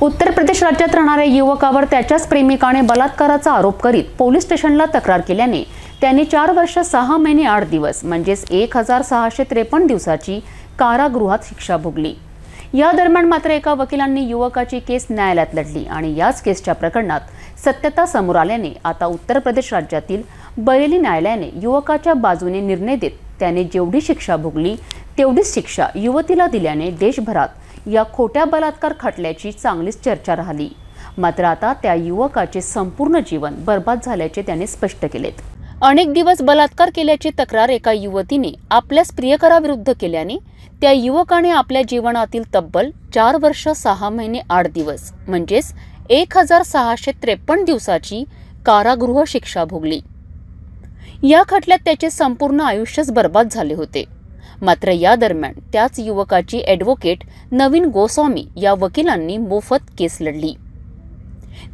उत्तर प्रदेश राज्यात राहणाऱ्या युवकावर त्याच्याच प्रेमिकाने बलात्काराचा आरोप करीत पोलीस स्टेशनला तक्रार केल्याने त्यांनी 4 वर्ष 6 महिने 8 दिवस म्हणजेच 1653 दिवसाची कारागृहात शिक्षा भोगली। या दरम्यान मात्र एका वकिलांनी युवकाची केस न्यायालयात लढली आणि याच केसच्या प्रकरणात सत्यता समोर आल्याने आता उत्तर प्रदेश राज्यातील बरेली न्यायालयाने युवकाच्या बाजूने निर्णय देत त्याने जेवढी शिक्षा भोगली तेवढीच शिक्षा युवतीला दिल्याने देशभरात या खोट्या बलात्कार खटल्याची चांगलीच चर्चा राहिली। मात्र आता त्या युवकाचे संपूर्ण जीवन बर्बाद झाल्याचे त्याने स्पष्ट केलेत। अनेक दिवस बलात्कार केल्याची तक्रार एका युवतीने आपल्याच प्रियकराविरुद्ध केल्याने त्या युवकाने आपल्या जीवनातील तब्बल 4 वर्ष 6 महिने 8 दिवस म्हणजेच 1653 दिवसाची कारागृह शिक्षा भोगली। या खटल्यात त्याचे संपूर्ण आयुष्यच बर्बाद झाले होते। मात्र या दरम्यान त्याच युवकाची ॲडव्होकेट नवीन गोस्वामी या वकिलांनी मोफत केस लढली।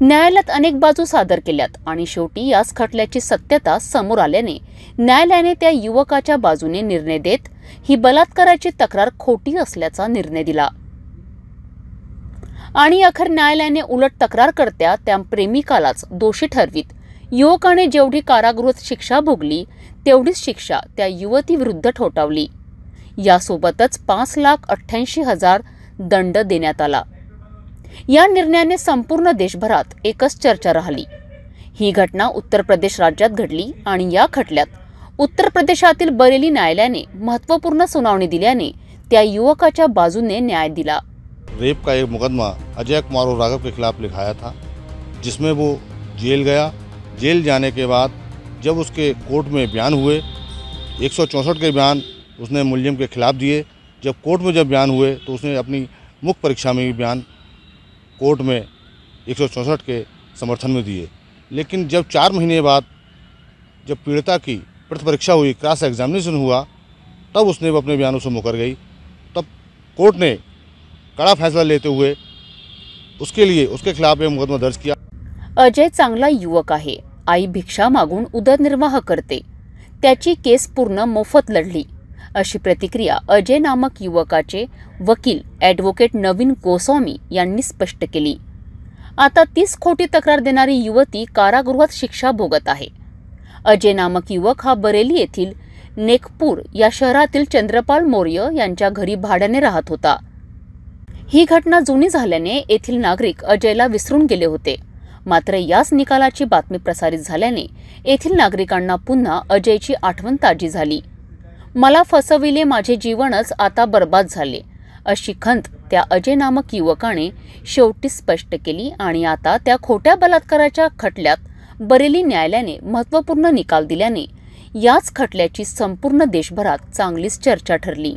न्यायालयात अनेक बाजू सादर केल्यात आणि शेवटी याच खटल्याची सत्यता समोर आल्याने न्यायालयाने त्या युवकाच्या बाजूने निर्णय देत ही बलात्काराची तक्रार खोटी असल्याचा निर्णय दिला आणि अखेर न्यायालयाने उलट तक्रारकर्त्या त्या प्रेमिकालाच दोषी ठरवीत युवकाने जेवढी कारागृहात शिक्षा भोगली तेवढीच शिक्षा त्या युवतीविरुद्ध ठोठावली। यासोबतच 5,88,000 दंड देण्यात आला। या निर्णयाने संपूर्ण देशभरात एकच चर्चा राहिली। ही घटना उत्तर प्रदेश राज्यात घडली आणि या खटल्यात उत्तर प्रदेशातील बरेली न्यायालयाने महत्त्वपूर्ण सुनावणी दिल्याने त्या युवकाच्या बाजूने न्याय दिला। रेप का एक मुकदमा अजय कुमार और राघव के खिलाफ लिखाया था, जिसमें वो जेल गया। जेल जाने के बाद जब उसके कोर्ट में बयान हुए 164 के बयान उसने मुलजिम के खिलाफ दिए। जब कोर्ट में जब बयान हुए तो उसने अपनी मुख्य परीक्षा में भी बयान कोर्ट में 164 के समर्थन में दिए। लेकिन जब 4 महीने बाद जब पीड़िता की प्रति परीक्षा हुई, क्रॉस एग्जामिनेशन हुआ, तब उसने अपने बयानों से मुकर गई। तब कोर्ट ने कड़ा फैसला लेते हुए उसके लिए उसके खिलाफ एक मुकदमा दर्ज किया। अजय चांगला युवक आहे। आई भिक्षा मागून उदरनिर्वाह करते। त्याची केस पूर्ण मोफत लढली, अशी प्रतिक्रिया अजय नामक युवकाचे वकील ॲडव्होकेट नवीन गोस्वामी यांनी स्पष्ट केली। आता 30 खोटी तक्रार देणारी युवती कारागृहात शिक्षा भोगत आहे। अजय नामक युवक हा बरेली येथील नेकपूर या शहरातील चंद्रपाल मौर्य यांच्या घरी भाड्याने राहत होता। ही घटना जुनी झाल्याने येथील नागरिक अजयला विसरून गेले होते। मात्र याच निकालाची बातमी प्रसारित झाल्याने येथील नागरिकांना पुन्हा अजयची आठवण ताजी झाली। मला फसविले, माझे जीवनच आता बर्बाद झाले, अशी खंत त्या अजय नामक युवकाने शेवटी स्पष्ट केली आणि आता त्या खोट्या बलात्काराच्या खटल्यात बरेली न्यायालयाने महत्त्वपूर्ण निकाल दिल्याने याच खटल्याची संपूर्ण देशभरात चांगलीच चर्चा ठरली।